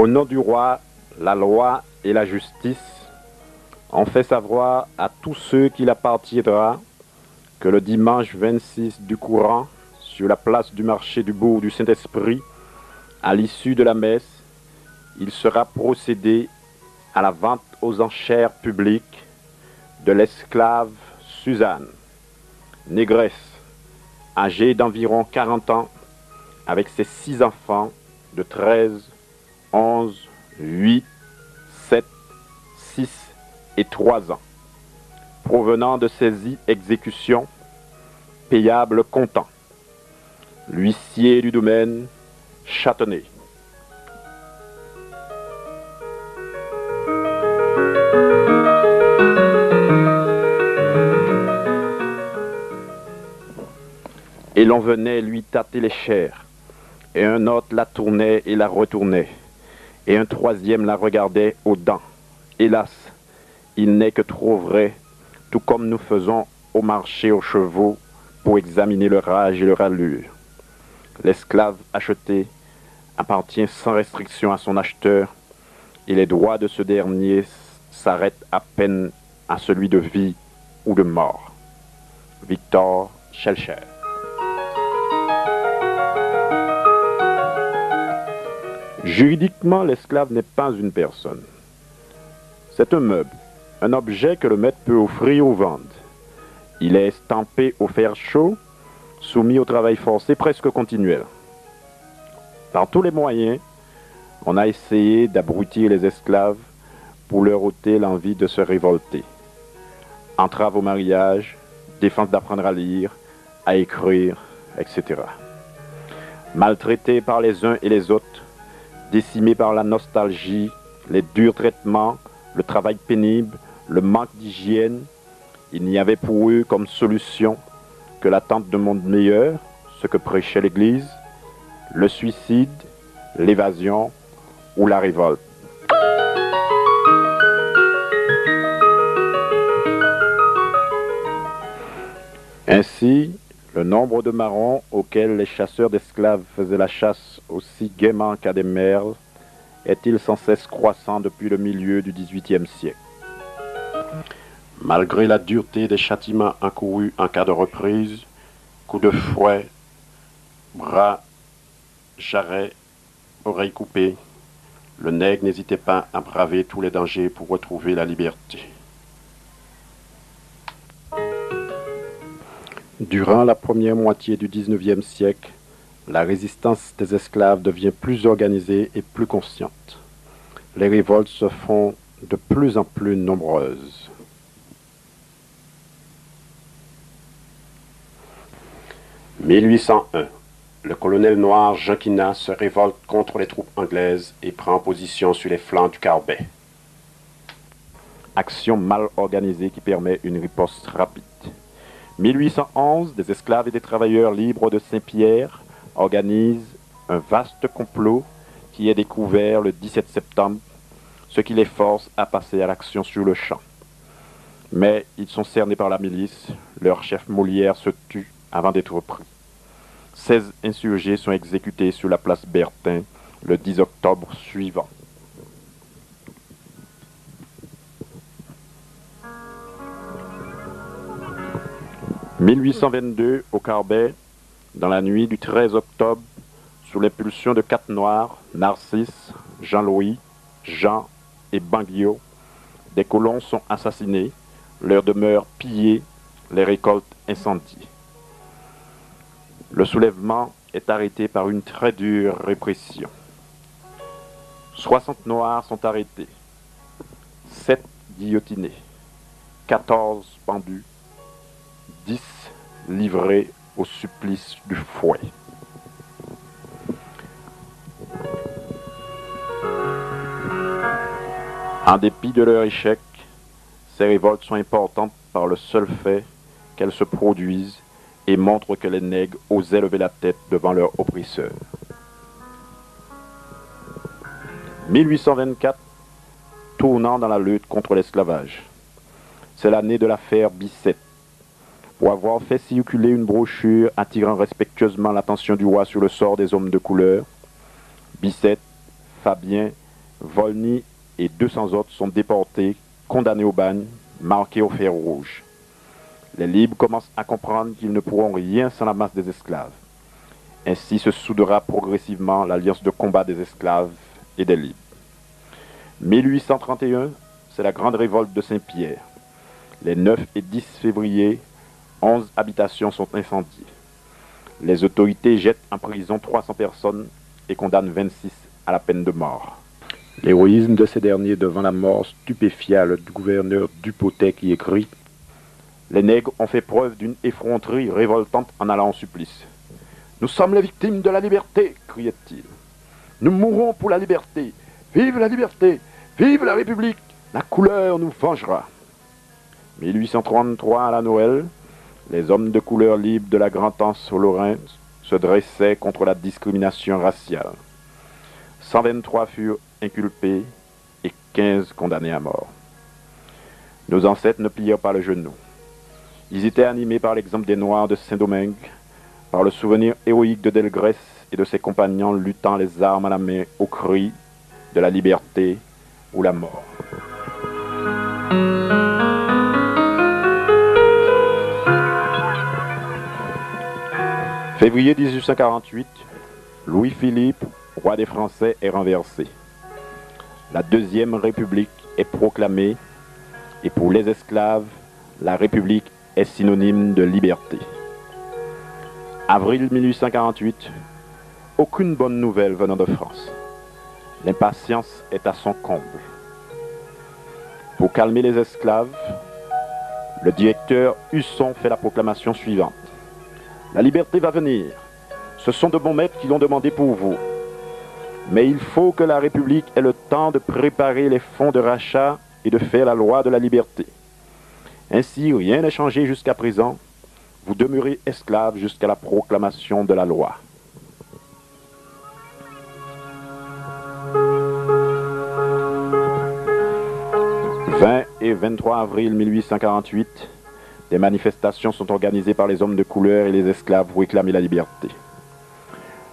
Au nom du roi, la loi et la justice, on fait savoir à tous ceux qu'il appartiendra que le dimanche 26 du courant, sur la place du marché du bourg du Saint-Esprit, à l'issue de la messe, il sera procédé à la vente aux enchères publiques de l'esclave Suzanne, négresse, âgée d'environ 40 ans, avec ses 6 enfants de 13, 11, 8, 7, 6 et 3 ans, provenant de saisie exécution, payable comptant. L'huissier du domaine, Châtenay. Et l'on venait lui tâter les chairs, et un autre la tournait et la retournait, et un troisième la regardait aux dents. Hélas, il n'est que trop vrai, tout comme nous faisons au marché aux chevaux pour examiner leur âge et leur allure. L'esclave acheté appartient sans restriction à son acheteur, et les droits de ce dernier s'arrêtent à peine à celui de vie ou de mort. Victor Schellcher. Juridiquement, l'esclave n'est pas une personne. C'est un meuble, un objet que le maître peut offrir ou vendre. Il est estampé au fer chaud, soumis au travail forcé presque continuel. Par tous les moyens, on a essayé d'abrutir les esclaves pour leur ôter l'envie de se révolter. Entrave au mariage, défense d'apprendre à lire, à écrire, etc. Maltraités par les uns et les autres, décimés par la nostalgie, les durs traitements, le travail pénible, le manque d'hygiène, il n'y avait pour eux comme solution que l'attente d'un monde meilleur, ce que prêchait l'Église, le suicide, l'évasion ou la révolte. Ainsi, le nombre de marrons auxquels les chasseurs d'esclaves faisaient la chasse aussi gaiement qu'à des merles est-il sans cesse croissant depuis le milieu du XVIIIe siècle. Malgré la dureté des châtiments encourus en cas de reprise, coups de fouet, bras, jarrets, oreilles coupées, le nègre n'hésitait pas à braver tous les dangers pour retrouver la liberté. Durant la première moitié du XIXe siècle, la résistance des esclaves devient plus organisée et plus consciente. Les révoltes se font de plus en plus nombreuses. « 1801. Le colonel noir Jean Quinat se révolte contre les troupes anglaises et prend position sur les flancs du Carbet. Action mal organisée qui permet une riposte rapide. 1811, des esclaves et des travailleurs libres de Saint-Pierre organisent un vaste complot qui est découvert le 17 septembre, ce qui les force à passer à l'action sur le champ. Mais ils sont cernés par la milice, leur chef Molière se tue avant d'être pris. 16 insurgés sont exécutés sur la place Bertin le 10 octobre suivant. « 1822, au Carbet, dans la nuit du 13 octobre, sous l'impulsion de 4 Noirs, Narcisse, Jean-Louis, Jean et Banguillot, des colons sont assassinés, leurs demeures pillées, les récoltes incendiées. Le soulèvement est arrêté par une très dure répression. 60 Noirs sont arrêtés, 7 guillotinés, 14 pendus, 10 livrés au supplice du fouet. En dépit de leur échec, ces révoltes sont importantes par le seul fait qu'elles se produisent et montrent que les nègres osaient lever la tête devant leurs oppresseurs. 1824, tournant dans la lutte contre l'esclavage. C'est l'année de l'affaire Bicêtre. Pour avoir fait circuler une brochure attirant respectueusement l'attention du roi sur le sort des hommes de couleur, Bicêtre, Fabien Volney et 200 autres sont déportés, condamnés au bagne, marqués au fer rouge. Les libres commencent à comprendre qu'ils ne pourront rien sans la masse des esclaves. Ainsi se soudera progressivement l'alliance de combat des esclaves et des libres. 1831, c'est la grande révolte de Saint-Pierre. Les 9 et 10 février, 11 habitations sont incendiées. Les autorités jettent en prison 300 personnes et condamnent 26 à la peine de mort. L'héroïsme de ces derniers devant la mort stupéfia le gouverneur Dupotet qui écrit « Les nègres ont fait preuve d'une effronterie révoltante en allant au supplice. Nous sommes les victimes de la liberté, criait-il. Nous mourrons pour la liberté. Vive la liberté! Vive la République! La couleur nous vengera. » 1833 à la Noël, les hommes de couleur libre de la Grand-Anse au Lorrain se dressaient contre la discrimination raciale. 123 furent inculpés et 15 condamnés à mort. Nos ancêtres ne plièrent pas le genou. Ils étaient animés par l'exemple des Noirs de Saint-Domingue, par le souvenir héroïque de Delgrès et de ses compagnons luttant les armes à la main au cri de la liberté ou la mort. Février 1848, Louis-Philippe, roi des Français, est renversé. La Deuxième République est proclamée et pour les esclaves, la République est synonyme de liberté. Avril 1848, aucune bonne nouvelle venant de France. L'impatience est à son comble. Pour calmer les esclaves, le directeur Husson fait la proclamation suivante. La liberté va venir. Ce sont de bons maîtres qui l'ont demandé pour vous. Mais il faut que la République ait le temps de préparer les fonds de rachat et de faire la loi de la liberté. Ainsi, rien n'est changé jusqu'à présent. Vous demeurez esclaves jusqu'à la proclamation de la loi. Le 20 et 23 avril 1848, des manifestations sont organisées par les hommes de couleur et les esclaves pour réclamer la liberté.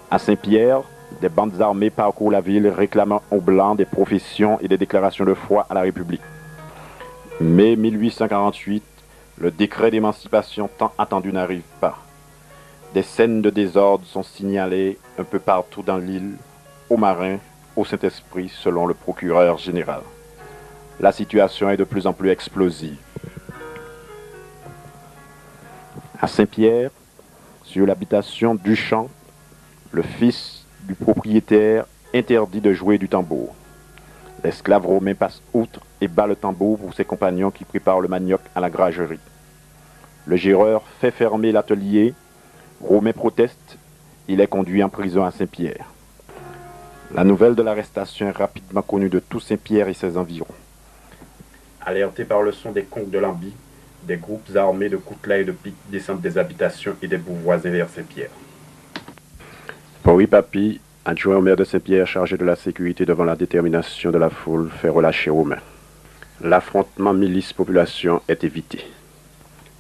À Saint-Pierre, des bandes armées parcourent la ville réclamant aux Blancs des professions et des déclarations de foi à la République. Mai 1848, le décret d'émancipation tant attendu n'arrive pas. Des scènes de désordre sont signalées un peu partout dans l'île, aux Marins, au Saint-Esprit, selon le procureur général. La situation est de plus en plus explosive. À Saint-Pierre, sur l'habitation Duchamp, le fils du propriétaire interdit de jouer du tambour. L'esclave romain passe outre et bat le tambour pour ses compagnons qui préparent le manioc à la gragerie. Le géreur fait fermer l'atelier, Romain proteste, il est conduit en prison à Saint-Pierre. La nouvelle de l'arrestation est rapidement connue de tout Saint-Pierre et ses environs. Alertés par le son des conques de Lambi, des groupes armés de coutelas et de piques descendent des habitations et des bouts voisins vers Saint-Pierre. Henri Papy, adjoint au maire de Saint-Pierre chargé de la sécurité devant la détermination de la foule, fait relâcher Romain. L'affrontement milice-population est évité.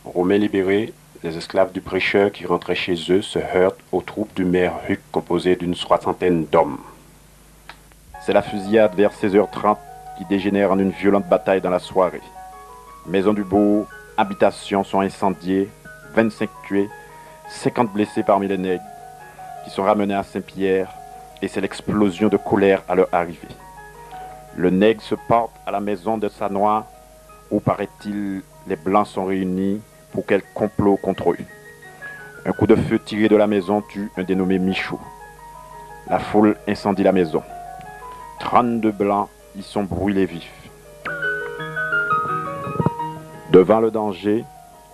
Romain libéré, les esclaves du prêcheur qui rentraient chez eux se heurtent aux troupes du maire Huc composées d'une 60aine d'hommes. C'est la fusillade vers 16h30 qui dégénère en une violente bataille dans la soirée. Maisons du bourg, habitations sont incendiées, 25 tués, 50 blessés parmi les nègres, qui sont ramenés à Saint-Pierre, et c'est l'explosion de colère à leur arrivée. Le nègre se porte à la maison de Sanois, où, paraît-il, les Blancs sont réunis pour quel complot contre eux. Un coup de feu tiré de la maison tue un dénommé Michaud. La foule incendie la maison. 32 Blancs y sont brûlés vifs. Devant le danger,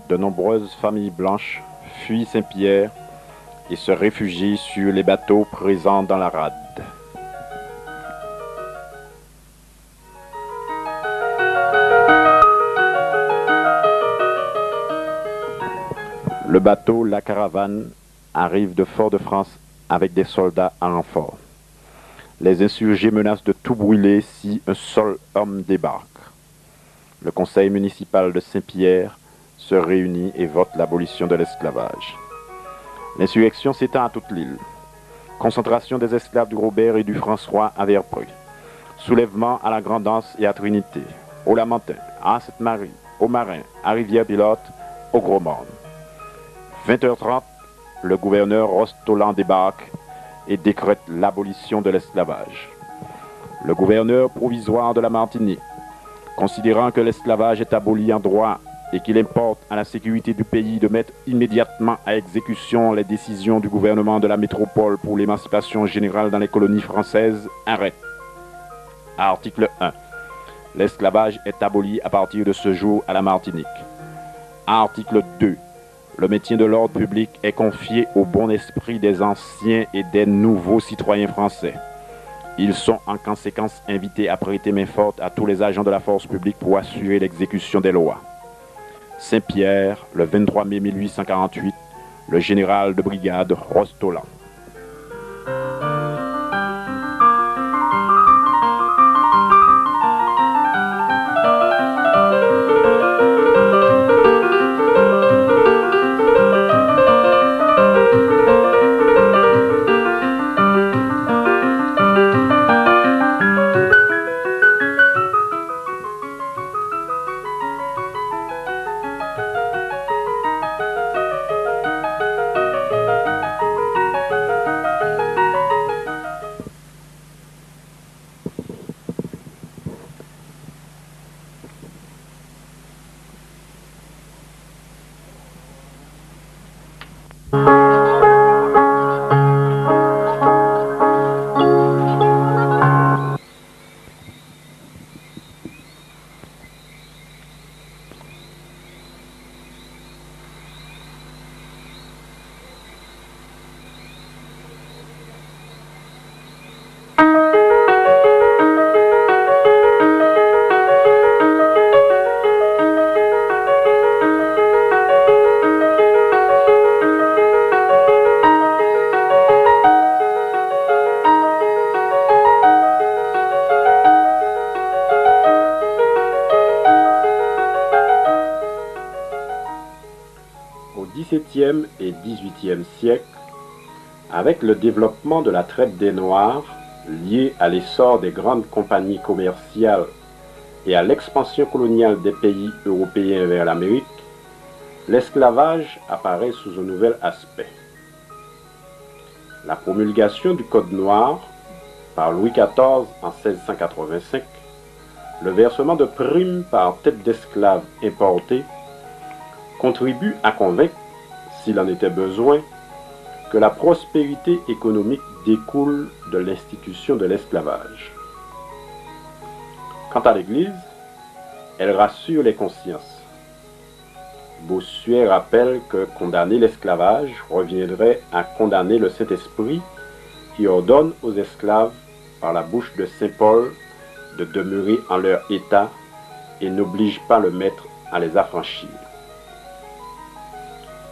de nombreuses familles blanches fuient Saint-Pierre et se réfugient sur les bateaux présents dans la rade. Le bateau La Caravane arrive de Fort-de-France avec des soldats en renfort. Les insurgés menacent de tout brûler si un seul homme débarque. Le conseil municipal de Saint-Pierre se réunit et vote l'abolition de l'esclavage. L'insurrection s'étend à toute l'île. Concentration des esclaves du Robert et du François à Verpreux. Soulèvement à la Grand'Anse et à Trinité, au Lamentin, à Sainte-Marie, au Marin, à Rivière-Pilote, au Gros-Morne. 20h30, le gouverneur Rostolan débarque et décrète l'abolition de l'esclavage. Le gouverneur provisoire de la Martinique, considérant que l'esclavage est aboli en droit et qu'il importe à la sécurité du pays de mettre immédiatement à exécution les décisions du gouvernement de la métropole pour l'émancipation générale dans les colonies françaises, arrête. Article 1. L'esclavage est aboli à partir de ce jour à la Martinique. Article 2. Le maintien de l'ordre public est confié au bon esprit des anciens et des nouveaux citoyens français. Ils sont en conséquence invités à prêter main forte à tous les agents de la force publique pour assurer l'exécution des lois. Saint-Pierre, le 23 mai 1848, le général de brigade Rostolan. Au XVIIe et XVIIIe siècle, avec le développement de la traite des Noirs, lié à l'essor des grandes compagnies commerciales et à l'expansion coloniale des pays européens vers l'Amérique, l'esclavage apparaît sous un nouvel aspect. La promulgation du Code noir par Louis XIV en 1685, le versement de primes par tête d'esclaves importés, contribue à convaincre, s'il en était besoin, que la prospérité économique découle de l'institution de l'esclavage. Quant à l'Église, elle rassure les consciences. Bossuet rappelle que condamner l'esclavage reviendrait à condamner le Saint-Esprit qui ordonne aux esclaves, par la bouche de Saint Paul, de demeurer en leur état et n'oblige pas le maître à les affranchir.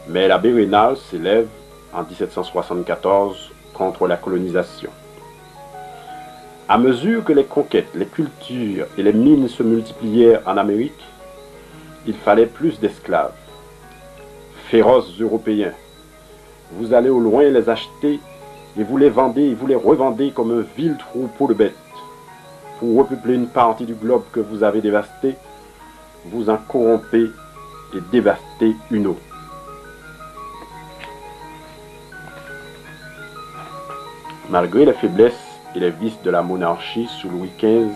Mais l'abbé Raynal s'élève en 1774 contre la colonisation. À mesure que les conquêtes, les cultures et les mines se multiplièrent en Amérique, il fallait plus d'esclaves. Féroces Européens, vous allez au loin les acheter et vous les vendez et vous les revendez comme un vil troupeau de bêtes. Pour repeupler une partie du globe que vous avez dévasté, vous en corrompez et dévastez une autre. Malgré les faiblesses et les vices de la monarchie sous Louis XV,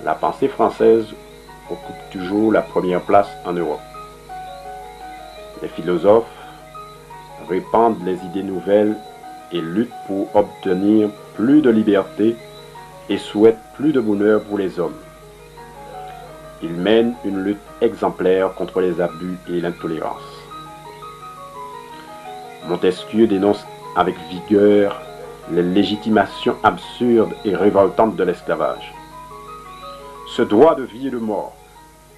la pensée française occupe toujours la première place en Europe. Les philosophes répandent les idées nouvelles et luttent pour obtenir plus de liberté et souhaitent plus de bonheur pour les hommes. Ils mènent une lutte exemplaire contre les abus et l'intolérance. Montesquieu dénonce avec vigueur les légitimations absurdes et révoltantes de l'esclavage. Ce droit de vie et de mort,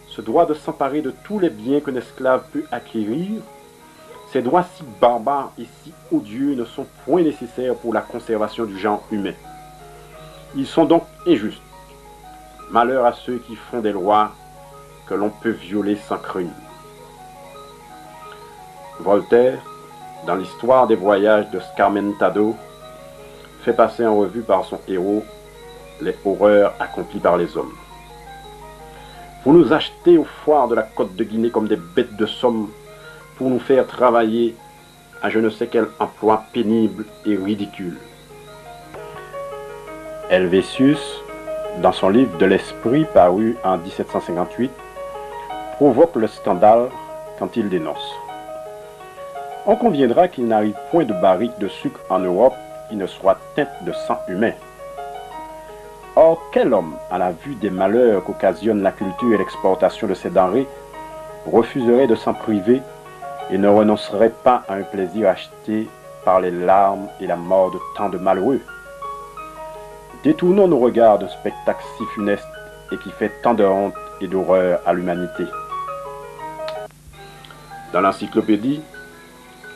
ce droit de s'emparer de tous les biens qu'un esclave peut acquérir, ces droits si barbares et si odieux ne sont point nécessaires pour la conservation du genre humain. Ils sont donc injustes. Malheur à ceux qui font des lois que l'on peut violer sans crime. Voltaire, dans l'histoire des voyages de Scarmentado, fait passer en revue par son héros les horreurs accomplies par les hommes. Vous nous achetez aux foires de la côte de Guinée comme des bêtes de somme pour nous faire travailler à je ne sais quel emploi pénible et ridicule. Helvétius, dans son livre de l'Esprit paru en 1758, provoque le scandale quand il dénonce. On conviendra qu'il n'arrive point de barrique de sucre en Europe qui ne soit teinte de sang humain. Or, quel homme, à la vue des malheurs qu'occasionnent la culture et l'exportation de ces denrées, refuserait de s'en priver et ne renoncerait pas à un plaisir acheté par les larmes et la mort de tant de malheureux? Détournons nos regards d'un spectacle si funeste et qui fait tant de honte et d'horreur à l'humanité. Dans l'encyclopédie,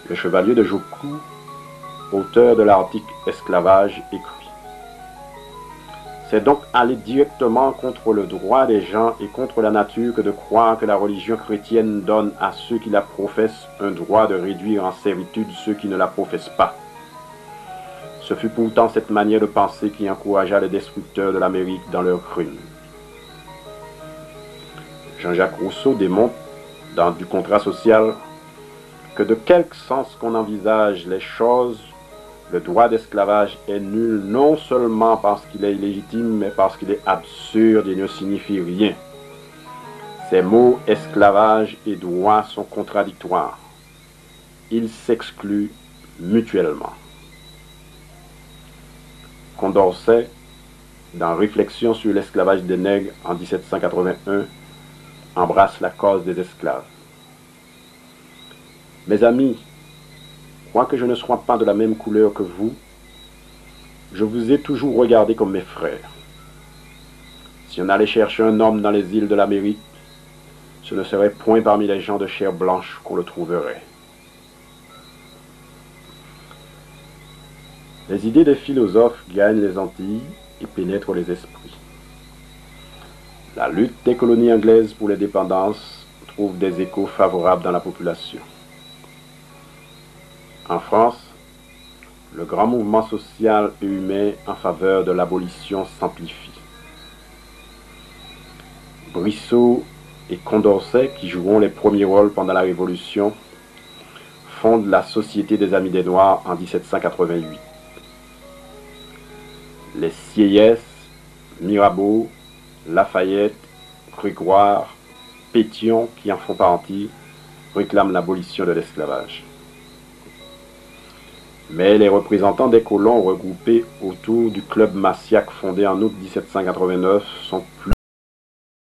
le chevalier de Jocou, auteur de l'article « Esclavage », écrit: « C'est donc aller directement contre le droit des gens et contre la nature que de croire que la religion chrétienne donne à ceux qui la professent un droit de réduire en servitude ceux qui ne la professent pas. Ce fut pourtant cette manière de penser qui encouragea les destructeurs de l'Amérique dans leurs crimes. » Jean-Jacques Rousseau démontre, dans Du contrat social, que de quelque sens qu'on envisage les choses, le droit d'esclavage est nul non seulement parce qu'il est illégitime, mais parce qu'il est absurde et ne signifie rien. Ces mots esclavage et droit sont contradictoires. Ils s'excluent mutuellement. Condorcet, dans Réflexions sur l'esclavage des nègres en 1781, embrasse la cause des esclaves. Mes amis, quoique je ne sois pas de la même couleur que vous, je vous ai toujours regardé comme mes frères. Si on allait chercher un homme dans les îles de l'Amérique, ce ne serait point parmi les gens de chair blanche qu'on le trouverait. Les idées des philosophes gagnent les Antilles et pénètrent les esprits. La lutte des colonies anglaises pour les dépendances trouve des échos favorables dans la population. En France, le grand mouvement social et humain en faveur de l'abolition s'amplifie. Brissot et Condorcet, qui joueront les premiers rôles pendant la Révolution, fondent la Société des Amis des Noirs en 1788. Les Sieyès, Mirabeau, Lafayette, Grégoire, Pétion, qui en font partie, réclament l'abolition de l'esclavage. Mais les représentants des colons regroupés autour du club Massiac fondé en août 1789 sont plus